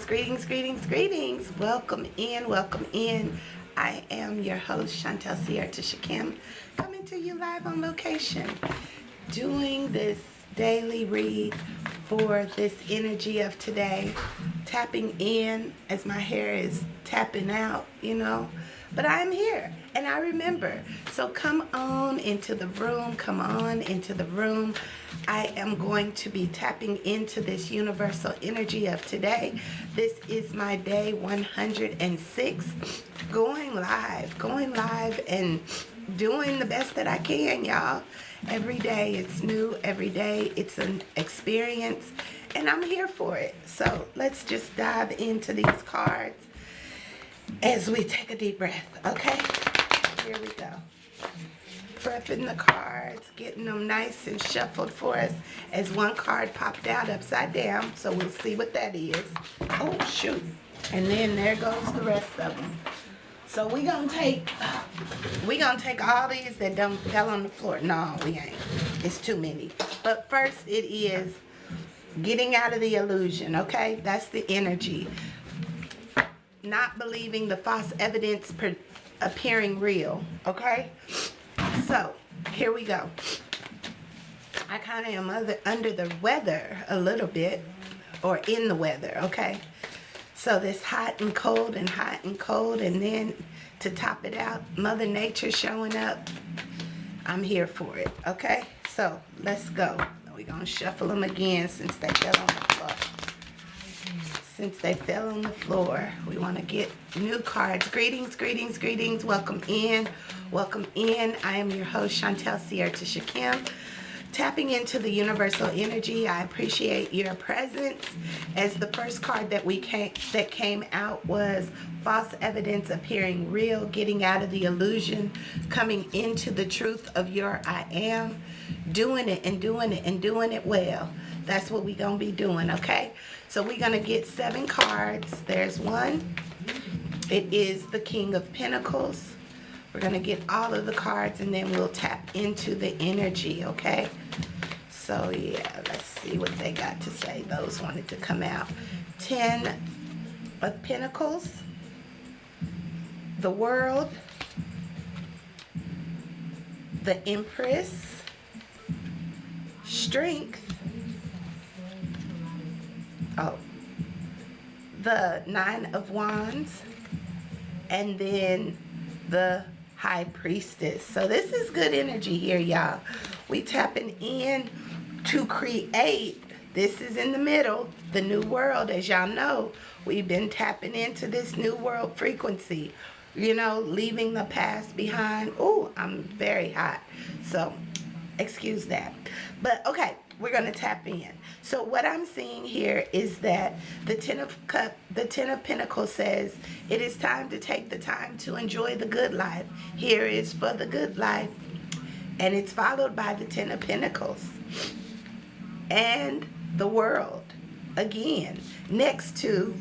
Greetings. Welcome in. I am your host, Chantel Sierra Kim, coming to you live on location, doing this daily read for this energy of today, tapping in as my hair is tapping out, but I'm here and I remember. So come on into the room. I am going to be tapping into this universal energy of today. This is my day 106, going live and doing the best that I can, y'all. Every day it's new, every day it's an experience, and I'm here for it. So let's just dive into these cards as we take a deep breath, okay? Here we go. Prepping the cards, getting them nice and shuffled for us as one card popped out upside down, so we'll see what that is. Oh, shoot. And then there goes the rest of them. So we gonna take all these that don't fell on the floor. No, we ain't. It's too many. But first it is getting out of the illusion, okay? That's the energy. Not believing the false evidence appearing real, okay? So, here we go. I kind of am under the weather a little bit, or in the weather, okay? So this hot and cold, and then to top it out, Mother Nature showing up. I'm here for it, okay? So, let's go. We're going to shuffle them again since they fell on the floor. We want to get new cards. Greetings. Welcome in. I am your host, Chantel Sierra Kim. Tapping into the universal energy. I appreciate your presence. As the first card that came out was false evidence appearing real, getting out of the illusion, coming into the truth of your I am, doing it well. That's what we're going to be doing, okay? So we're going to get 7 cards. There's one. It is the King of Pentacles. We're going to get all of the cards and then we'll tap into the energy, okay? So, yeah, let's see what they got to say. Those wanted to come out. 10 of Pentacles. The World. The Empress. Strength. Oh, the 9 of Wands, and then the High Priestess. So this is good energy here, y'all. We tapping in to create. This is in the middle, the new world. As y'all know, we've been tapping into this new world frequency, leaving the past behind. Oh, I'm very hot, so excuse that. But okay, we're going to tap in. So what I'm seeing here is that the 10 of Pentacles says it is time to take the time to enjoy the good life. Here is for the good life. And it's followed by the 10 of Pentacles and the World again next to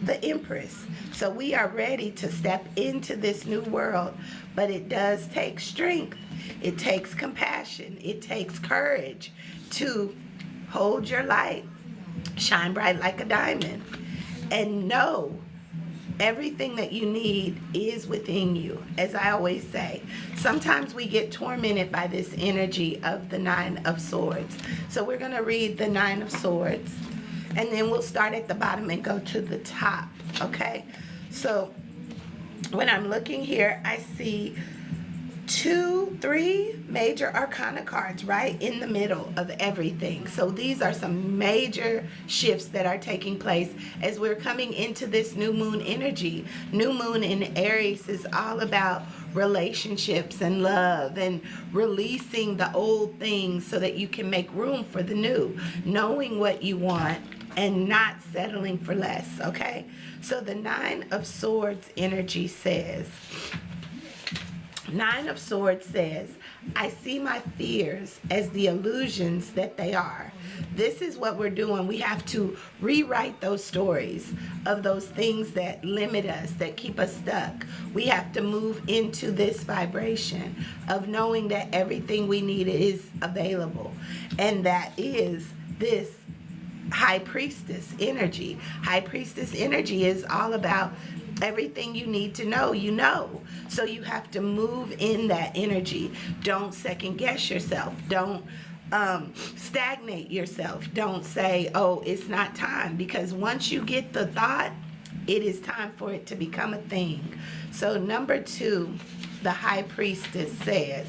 the Empress. So we are ready to step into this new world, but it does take strength. It takes compassion. It takes courage to hold your light, shine bright like a diamond, and know everything that you need is within you. As I always say, sometimes we get tormented by this energy of the 9 of Swords. So we're going to read the 9 of Swords, and then we'll start at the bottom and go to the top, okay? So when I'm looking here, I see 3 major arcana cards right in the middle of everything. So these are some major shifts that are taking place as we're coming into this new moon energy. New moon in Aries is all about relationships and love and releasing the old things so that you can make room for the new, knowing what you want and not settling for less, okay? So the 9 of Swords energy says, 9 of Swords says, I see my fears as the illusions that they are. This is what we're doing. We have to rewrite those stories of those things that limit us, that keep us stuck. We have to move into this vibration of knowing that everything we need is available. And that is this high priestess energy. High priestess energy is all about everything you need to know, you know. So you have to move in that energy. Don't second guess yourself. Don't stagnate yourself. Don't say, oh, it's not time. Because once you get the thought, it is time for it to become a thing. So number 2, the high priestess says,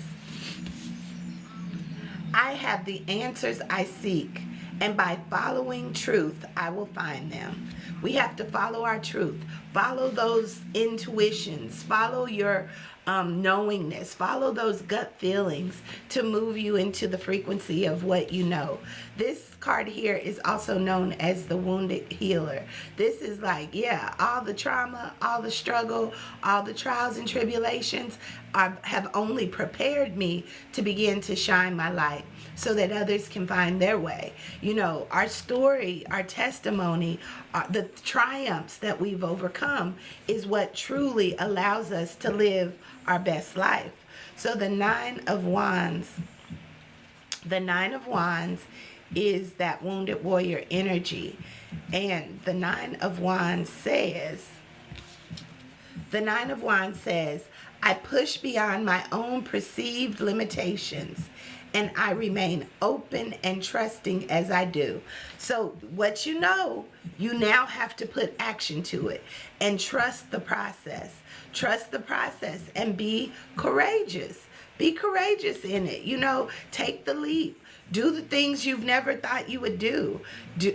I have the answers I seek, and by following truth, I will find them. We have to follow our truth. Follow those intuitions. Follow your knowingness. Follow those gut feelings to move you into the frequency of what you know. This card here is also known as the wounded healer. This is like, yeah, all the trauma, all the struggle, all the trials and tribulations have only prepared me to begin to shine my light so that others can find their way. You know, our story, our testimony, the triumphs that we've overcome is what truly allows us to live our best life. So the 9 of Wands, is that wounded warrior energy. And the 9 of Wands says, I push beyond my own perceived limitations, and I remain open and trusting as I do. So what you know, you now have to put action to it and trust the process. Trust the process and be courageous. Be courageous in it. You know, take the leap. Do the things you've never thought you would do.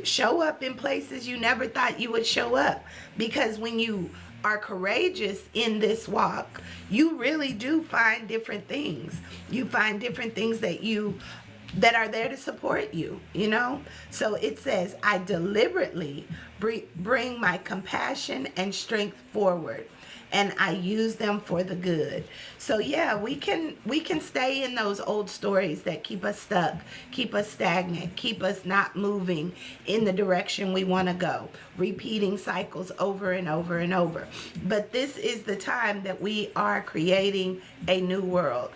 Show up in places you never thought you would show up. Because when you are courageous in this walk, you really do find different things. You find different things that are there to support you, you know? So it says, I deliberately bring my compassion and strength forward, and I use them for the good. So yeah, we can stay in those old stories that keep us stuck, keep us stagnant, keep us not moving in the direction we want to go, repeating cycles over and over and over. But this is the time that we are creating a new world.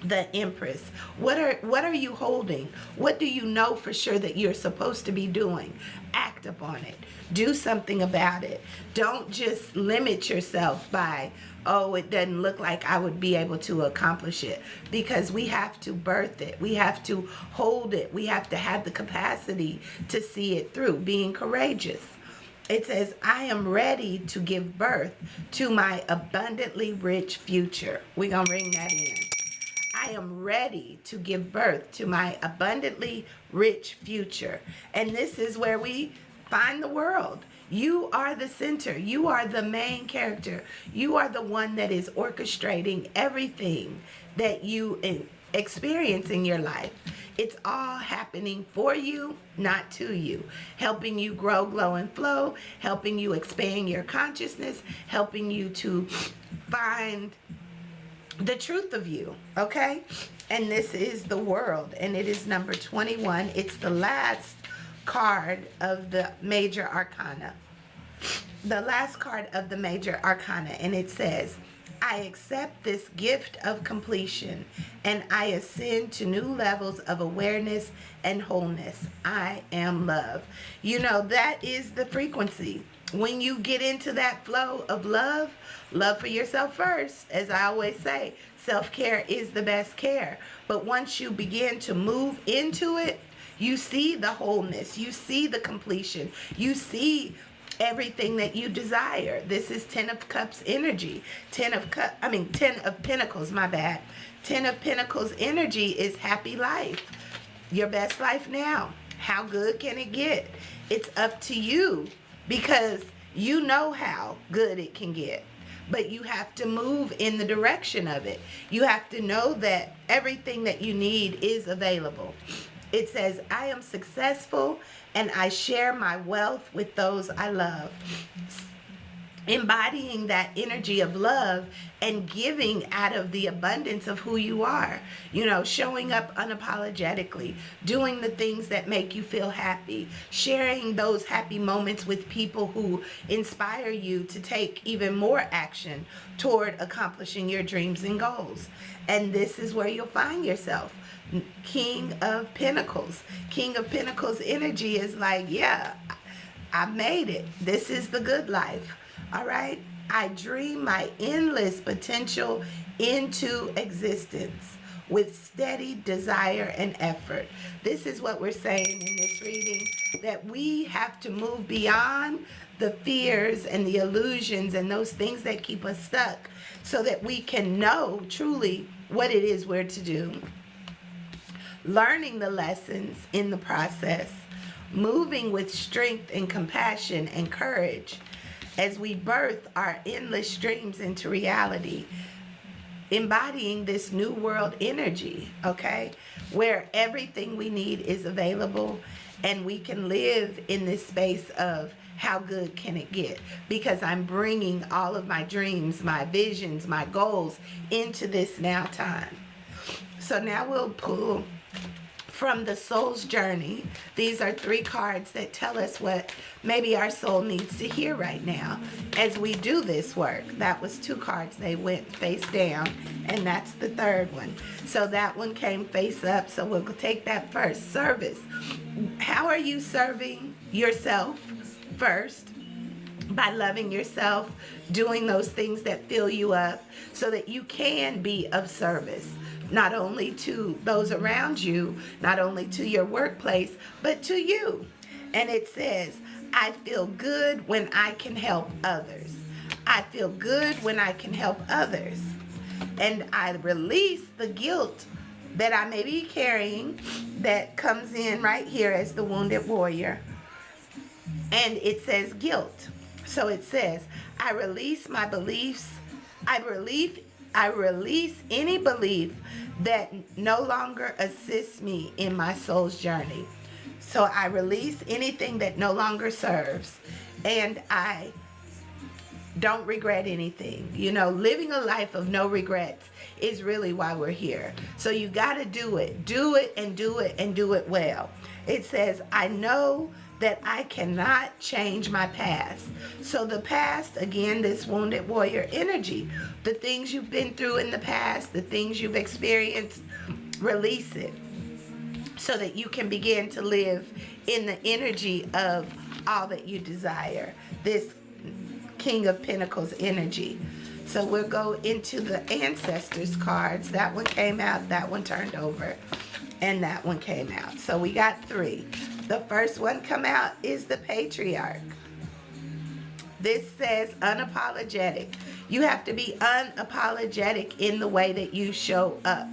The Empress. What are you holding? What do you know for sure that you're supposed to be doing? Act upon it. Do something about it. Don't just limit yourself by, oh, it doesn't look like I would be able to accomplish it. Because we have to birth it. We have to hold it. We have to have the capacity to see it through. Being courageous. It says, I am ready to give birth to my abundantly rich future. We're going to ring that in. I am ready to give birth to my abundantly rich future. And this is where we find the world. You are the center. You are the main character. You are the one that is orchestrating everything that you experience in your life. It's all happening for you, not to you. Helping you grow, glow, and flow. Helping you expand your consciousness. Helping you to find the truth of you, okay? And this is the World, and it is number 21. It's the last card of the major arcana. The last card of the major arcana, and it says, I accept this gift of completion, and I ascend to new levels of awareness and wholeness. I am love. You know, that is the frequency. When you get into that flow of love for yourself first, as I always say, self-care is the best care. But once you begin to move into it, you see the wholeness, you see the completion, you see everything that you desire. This is 10 of Cups energy. 10 of Pentacles, my bad. 10 of Pentacles energy is happy life. Your best life now. How good can it get? It's up to you, because you know how good it can get. But you have to move in the direction of it. You have to know that everything that you need is available. It says, I am successful and I share my wealth with those I love. embodying that energy of love and giving out of the abundance of who you are, showing up unapologetically, doing the things that make you feel happy, sharing those happy moments with people who inspire you to take even more action toward accomplishing your dreams and goals. And this is where you'll find yourself. King of Pentacles. King of Pentacles energy is like, yeah, I made it. This is the good life. All right? I dream my endless potential into existence with steady desire and effort. This is what we're saying in this reading, that we have to move beyond the fears and the illusions and those things that keep us stuck so that we can know truly what it is we're to do. Learning the lessons in the process, moving with strength and compassion and courage as we birth our endless dreams into reality, embodying this new world energy, okay, where everything we need is available and we can live in this space of how good can it get, because I'm bringing all of my dreams, my visions, my goals into this now time. So now we'll pull from the soul's journey. These are 3 cards that tell us what maybe our soul needs to hear right now as we do this work. That was 2 cards. They went face down, and that's the 3rd one. So that one came face up, so we'll take that first. Service. How are you serving yourself first? By loving yourself, doing those things that fill you up so that you can be of service, not only to those around you, not only to your workplace, but to you. And it says, I feel good when I can help others. I feel good when I can help others. And I release the guilt that I may be carrying that comes in right here as the wounded warrior. And it says guilt. So it says, I release my beliefs. I release any belief that no longer assists me in my soul's journey. So I release anything that no longer serves. And I don't regret anything. Living a life of no regrets is really why we're here. So you got to do it. Do it and do it and do it well. It says, I know that I cannot change my past. So the past, again, this wounded warrior energy, the things you've been through in the past, the things you've experienced, release it so that you can begin to live in the energy of all that you desire. This King of Pentacles energy. So we'll go into the Ancestors cards. That one came out, that one turned over, and that one came out. So we got 3. The first one come out is the Patriarch. This says unapologetic. You have to be unapologetic in the way that you show up.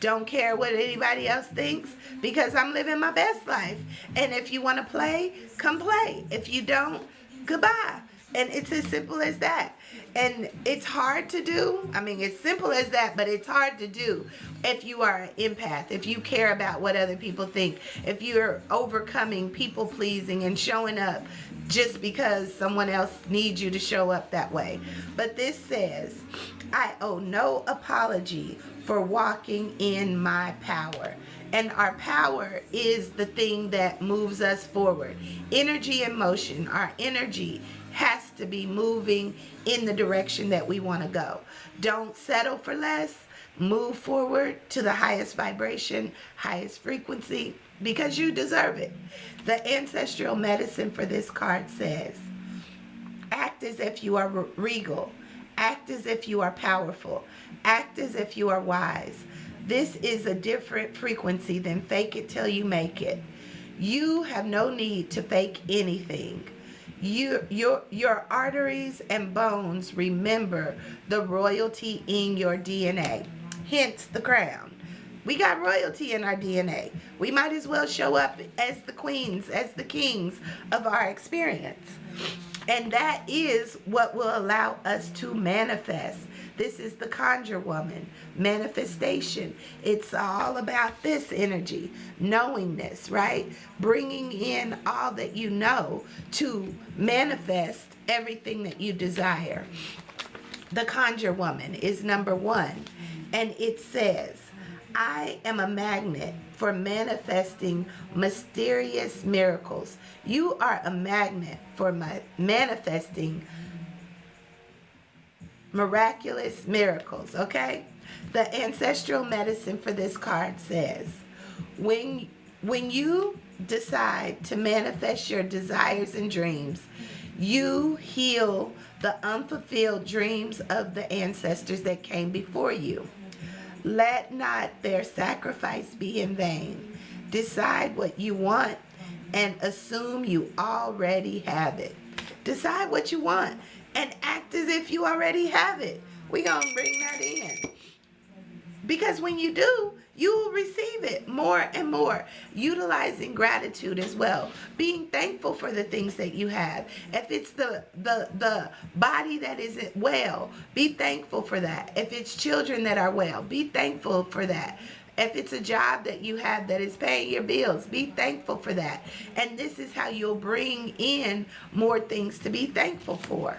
Don't care what anybody else thinks, because I'm living my best life. And if you want to play, come play. If you don't, goodbye. And it's as simple as that. And it's hard to do. I mean, it's simple as that, but it's hard to do if you are an empath, if you care about what other people think, if you're overcoming people pleasing and showing up just because someone else needs you to show up that way. But this says, I owe no apology for walking in my power. And our power is the thing that moves us forward. Energy and motion, our energy has to be moving in the direction that we want to go. Don't settle for less. Move forward to the highest vibration, highest frequency, because you deserve it. The ancestral medicine for this card says, act as if you are regal. Act as if you are powerful. Act as if you are wise. This is a different frequency than fake it till you make it. You have no need to fake anything. Your arteries and bones remember the royalty in your DNA, hence the crown. We got royalty in our DNA. We might as well show up as the queens, as the kings of our experience. And that is what will allow us to manifest This is the conjure woman, manifestation. It's all about this energy, knowingness, right? Bringing in all that you know to manifest everything that you desire. The conjure woman is number 1, and it says, I am a magnet for manifesting mysterious miracles. You are a magnet for manifesting miraculous miracles, okay? The ancestral medicine for this card says, when you decide to manifest your desires and dreams, you heal the unfulfilled dreams of the ancestors that came before you. Let not their sacrifice be in vain. Decide what you want and assume you already have it. Decide what you want and act as if you already have it. We're going to bring that in. Because when you do, you will receive it more and more. Utilizing gratitude as well. Being thankful for the things that you have. If it's the body that isn't well, be thankful for that. If it's children that are well, be thankful for that. If it's a job that you have that is paying your bills, be thankful for that. And this is how you'll bring in more things to be thankful for.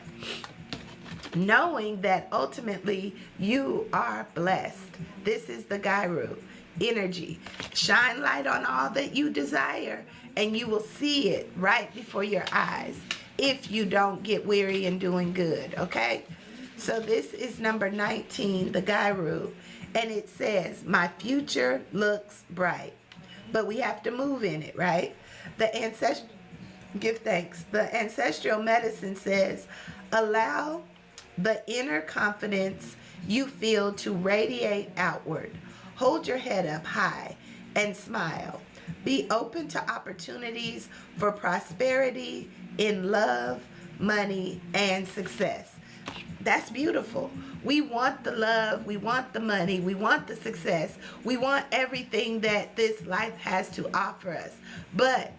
Knowing that ultimately you are blessed. This is the Gairu energy. Shine light on all that you desire and you will see it right before your eyes if you don't get weary in doing good, okay? So this is number 19, the Gairu, and it says, my future looks bright. But we have to move in it, right? Give thanks. The ancestral medicine says, allow the inner confidence you feel to radiate outward. Hold your head up high and smile. Be open to opportunities for prosperity in love, money, and success. That's beautiful. We want the love, we want the money, we want the success, we want everything that this life has to offer us. But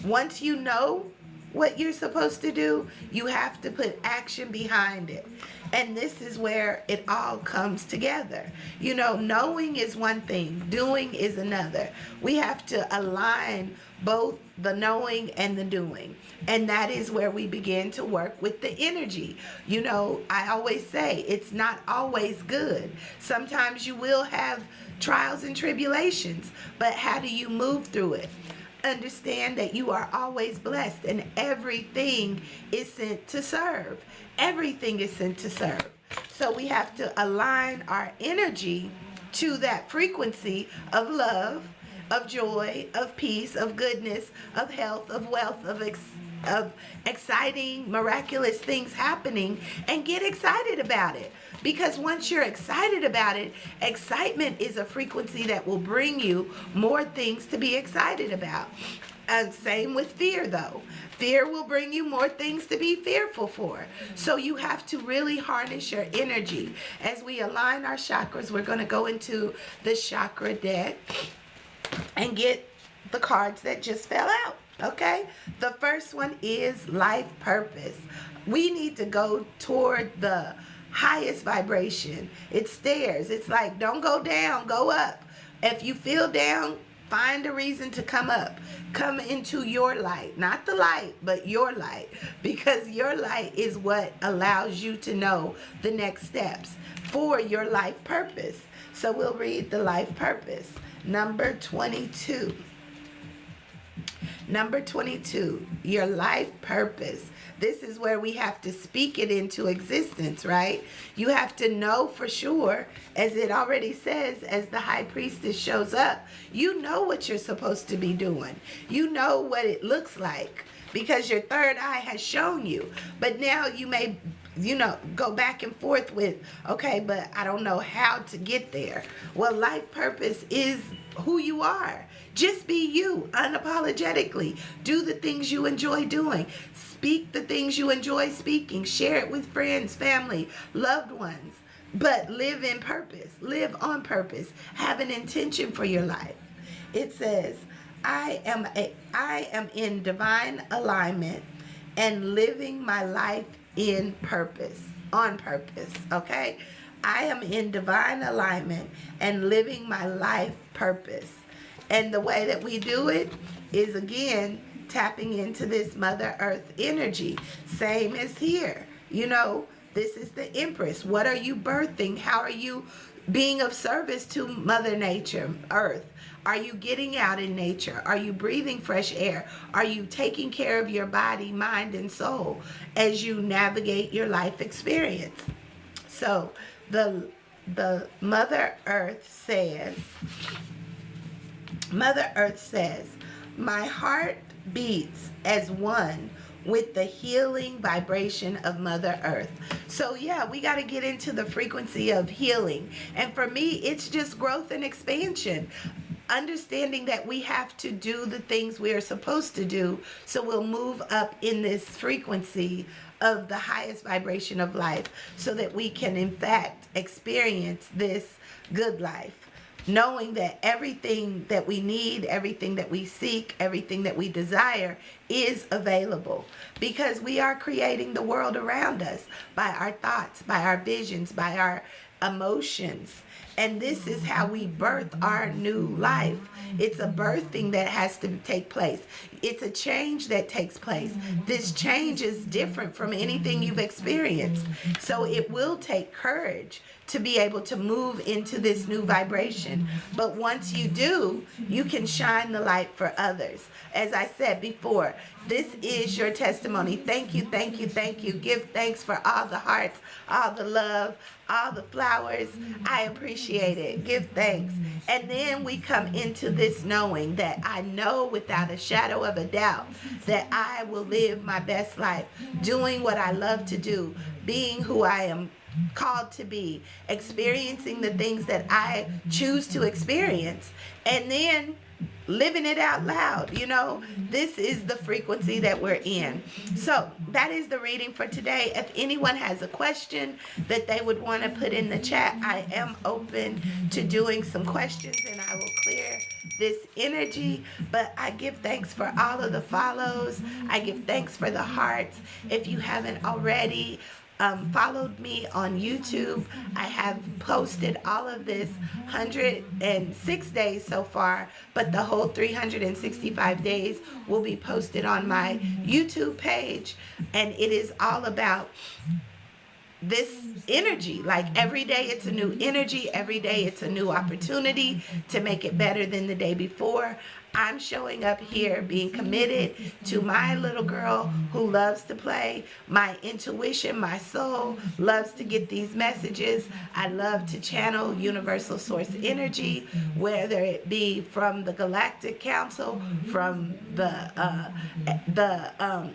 once you know what you're supposed to do, you have to put action behind it. And this is where it all comes together. You know, knowing is one thing, doing is another. We have to align both the knowing and the doing. And that is where we begin to work with the energy. You know, I always say it's not always good. Sometimes you will have trials and tribulations, but how do you move through it? Understand that you are always blessed and everything is sent to serve. Everything is sent to serve. So we have to align our energy to that frequency of love, of joy, of peace, of goodness, of health, of wealth, of exciting, miraculous things happening, and get excited about it. Because once you're excited about it, excitement is a frequency that will bring you more things to be excited about. And same with fear, though. Fear will bring you more things to be fearful for. So you have to really harness your energy. As we align our chakras, we're going to go into the chakra deck and get the cards that just fell out. Okay? The first one is life purpose. We need to go toward the highest vibration. It's stairs. It's like, don't go down, go up. If you feel down, find a reason to come up. Come into your light. Not the light, but your light. Because your light is what allows you to know the next steps for your life purpose. So we'll read the life purpose. Number 22. Number 22, your life purpose. This is where we have to speak it into existence, right? You have to know for sure, as it already says, as the high priestess shows up, you know what you're supposed to be doing. You know what it looks like because your third eye has shown you. But now you may, go back and forth with, okay, but I don't know how to get there. Well, life purpose is who you are. Just be you, unapologetically. Do the things you enjoy doing. Speak the things you enjoy speaking. Share it with friends, family, loved ones. But live in purpose. Live on purpose. Have an intention for your life. It says, I am in divine alignment and living my life in purpose, on purpose, okay? I am in divine alignment and living my life purpose. And the way that we do it is, again, tapping into this Mother Earth energy. Same as here. You know, this is the Empress. What are you birthing? How are you being of service to Mother Nature, Earth? Are you getting out in nature? Are you breathing fresh air? Are you taking care of your body, mind, and soul as you navigate your life experience? So the Mother Earth says, my heart beats as one with the healing vibration of Mother Earth. So yeah, we got to get into the frequency of healing. And for me, it's just growth and expansion. Understanding that we have to do the things we are supposed to do, so we'll move up in this frequency of the highest vibration of life, so that we can in fact experience this good life, knowing that everything that we need, everything that we seek, everything that we desire is available, because we are creating the world around us by our thoughts, by our visions, by our emotions. And this is how we birth our new life. It's a birthing that has to take place. It's a change that takes place. This change is different from anything you've experienced. So it will take courage to be able to move into this new vibration. But once you do, you can shine the light for others. As I said before, this is your testimony. Thank you, thank you, thank you. Give thanks for all the hearts, all the love, all the flowers. I appreciate it. Give thanks. And then we come into this knowing that I know without a shadow of a doubt that I will live my best life, doing what I love to do, being who I am called to be, experiencing the things that I choose to experience, and then living it out loud. You know, this is the frequency that we're in. So that is the reading for today. If anyone has a question that they would want to put in the chat, I am open to doing some questions, and I will clear this energy. But I give thanks for all of the follows. I give thanks for the hearts. If you haven't already followed me on YouTube, I have posted all of this 106 days so far, but the whole 365 days will be posted on my YouTube page, and it is all about this energy. Like every day it's a new energy, every day it's a new opportunity to make it better than the day before. I'm showing up here being committed to my little girl who loves to play. My intuition, my soul loves to get these messages. I love to channel universal source energy, whether it be from the Galactic Council, from the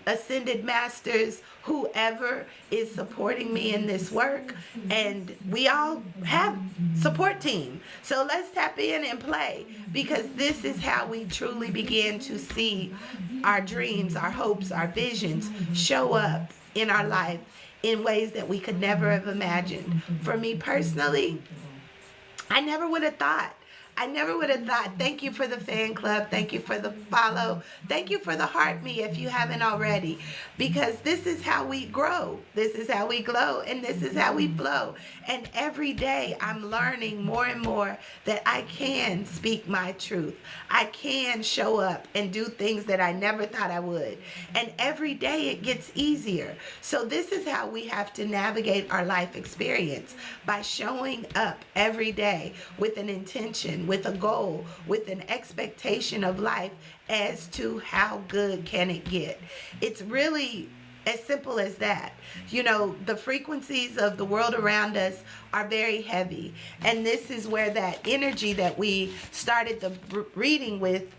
Ascended Masters, whoever is supporting me in this work. And we all have support team. So let's tap in and play, because this is how we truly begin to see our dreams, our hopes, our visions show up in our life in ways that we could never have imagined. For me personally, I never would have thought. Thank you for the fan club. Thank you for the follow. Thank you for the heart me if you haven't already. Because this is how we grow. This is how we glow. And this is how we flow. And every day I'm learning more and more that I can speak my truth. I can show up and do things that I never thought I would. And every day it gets easier. So this is how we have to navigate our life experience, by showing up every day with an intention, with a goal, with an expectation of life as to how good can it get. It's really as simple as that. You know, the frequencies of the world around us are very heavy. And this is where that energy that we started the reading with,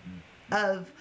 of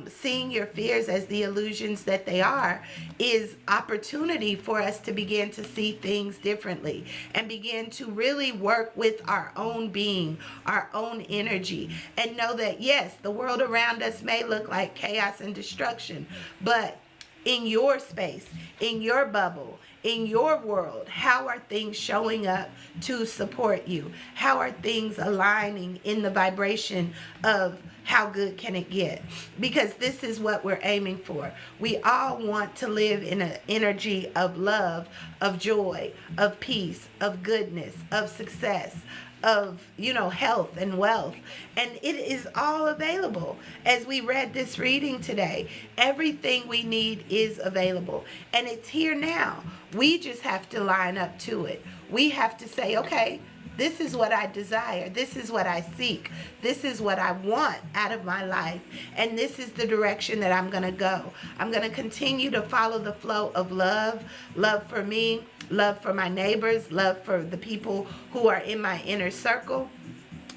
seeing your fears as the illusions that they are, is opportunity for us to begin to see things differently and begin to really work with our own being, our own energy, and know that yes, the world around us may look like chaos and destruction, but in your space, in your bubble, in your world, how are things showing up to support you? How are things aligning in the vibration of how good can it get? Because this is what we're aiming for. We all want to live in an energy of love, of joy, of peace, of goodness, of success, of, health and wealth. And it is all available. As we read this reading today, everything we need is available. And it's here now. We just have to line up to it. We have to say, okay, this is what I desire. This is what I seek. This is what I want out of my life. And this is the direction that I'm going to go. I'm going to continue to follow the flow of love. Love for me, love for my neighbors, love for the people who are in my inner circle.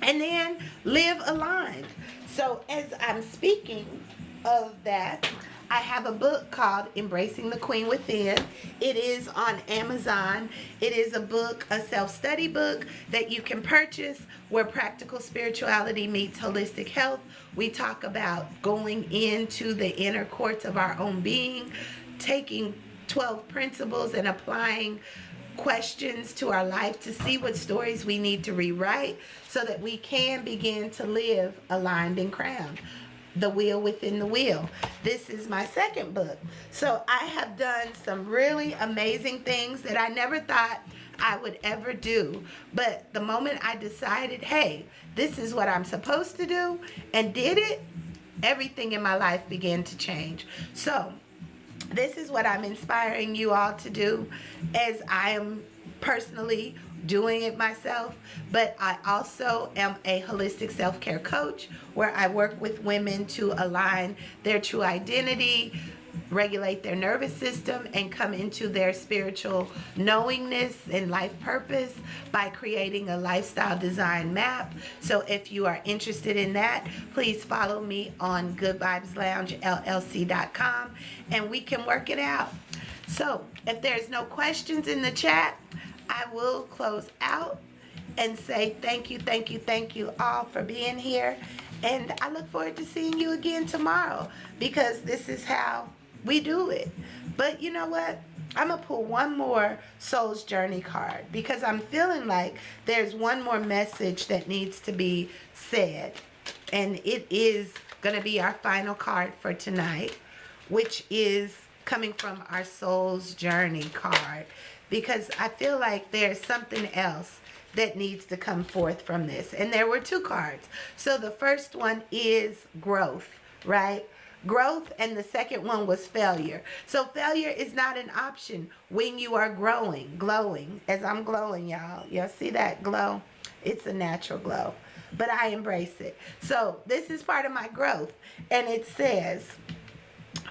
And then live aligned. So as I'm speaking of that, I have a book called Embracing the Queen Within. It is on Amazon. It is a book, a self-study book that you can purchase where practical spirituality meets holistic health. We talk about going into the inner courts of our own being, taking 12 principles and applying questions to our life to see what stories we need to rewrite so that we can begin to live aligned and crowned. The Wheel Within the Wheel. This is my second book. So I have done some really amazing things that I never thought I would ever do. But the moment I decided, hey, this is what I'm supposed to do, and did it, everything in my life began to change. So this is what I'm inspiring you all to do, as I am personally doing it myself. But I also am a holistic self-care coach where I work with women to align their true identity, regulate their nervous system, and come into their spiritual knowingness and life purpose by creating a lifestyle design map. So if you are interested in that, please follow me on goodvibesloungellc.com and we can work it out. So if there's no questions in the chat, I will close out and say thank you all for being here. And I look forward to seeing you again tomorrow, because this is how we do it. But you know what? I'm going to pull one more Soul's Journey card, because I'm feeling like there's one more message that needs to be said. And it is going to be our final card for tonight, which is coming from our Soul's Journey card, because I feel like there's something else that needs to come forth from this. And there were two cards. So the first one is growth, right? Growth, and the second one was failure. So failure is not an option when you are growing, glowing, as I'm glowing, y'all. Y'all see that glow? It's a natural glow, but I embrace it. So this is part of my growth, and it says,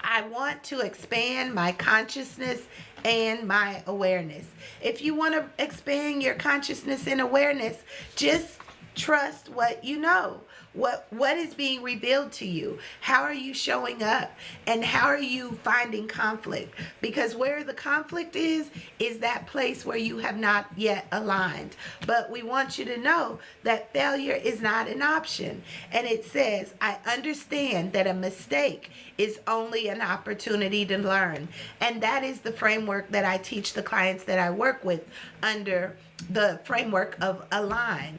I want to expand my consciousness and my awareness. If you want to expand your consciousness and awareness, just trust what you know. What is being revealed to you? How are you showing up? And how are you finding conflict? Because where the conflict is that place where you have not yet aligned. But we want you to know that failure is not an option. And it says, I understand that a mistake is only an opportunity to learn. And that is the framework that I teach the clients that I work with under the framework of align.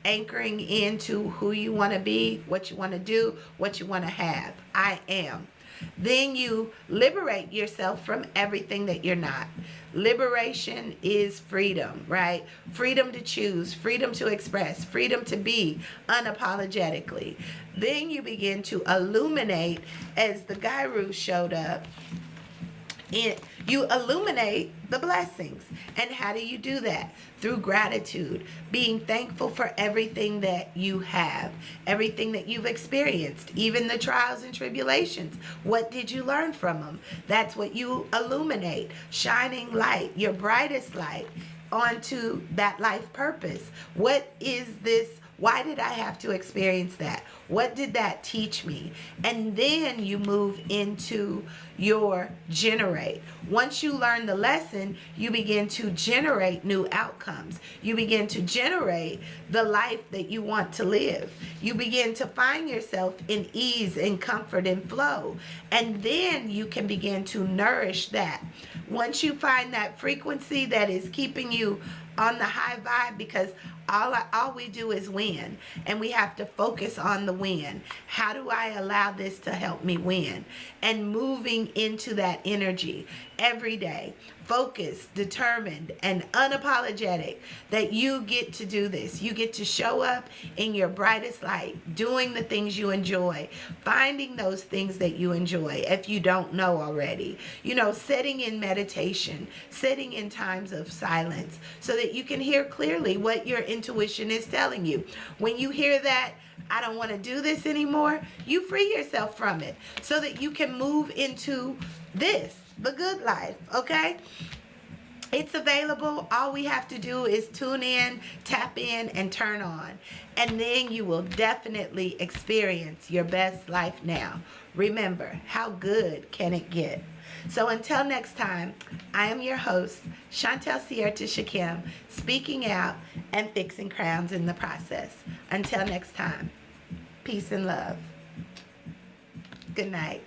Anchoring into who you want to be, what you want to do, what you want to have. I am. Then you liberate yourself from everything that you're not. Liberation is freedom, right? Freedom to choose, freedom to express, freedom to be unapologetically. Then you begin to illuminate, as the Guru showed up. You illuminate the blessings. And how do you do that? Through gratitude, being thankful for everything that you have, everything that you've experienced, even the trials and tribulations. What did you learn from them? That's what you illuminate, shining light, your brightest light, onto that life purpose. What is this Why did I have to experience that? What did that teach me? And then you move into your generate. Once you learn the lesson, you begin to generate new outcomes. You begin to generate the life that you want to live. You begin to find yourself in ease and comfort and flow. And then you can begin to nourish that. Once you find that frequency that is keeping you on the high vibe, because all we do is win, and we have to focus on the win. How do I allow this to help me win? And moving into that energy every day, focused, determined, and unapologetic that you get to do this. You get to show up in your brightest light, doing the things you enjoy, finding those things that you enjoy if you don't know already. You know, sitting in meditation, sitting in times of silence so that you can hear clearly what your intuition is telling you. When you hear that, I don't want to do this anymore, you free yourself from it so that you can move into this, the good life, okay? It's available. All we have to do is tune in, tap in, and turn on. And then you will definitely experience your best life now. Remember, how good can it get? So until next time, I am your host, Chantel Sierta Shakim, speaking out and fixing crowns in the process. Until next time, peace and love. Good night.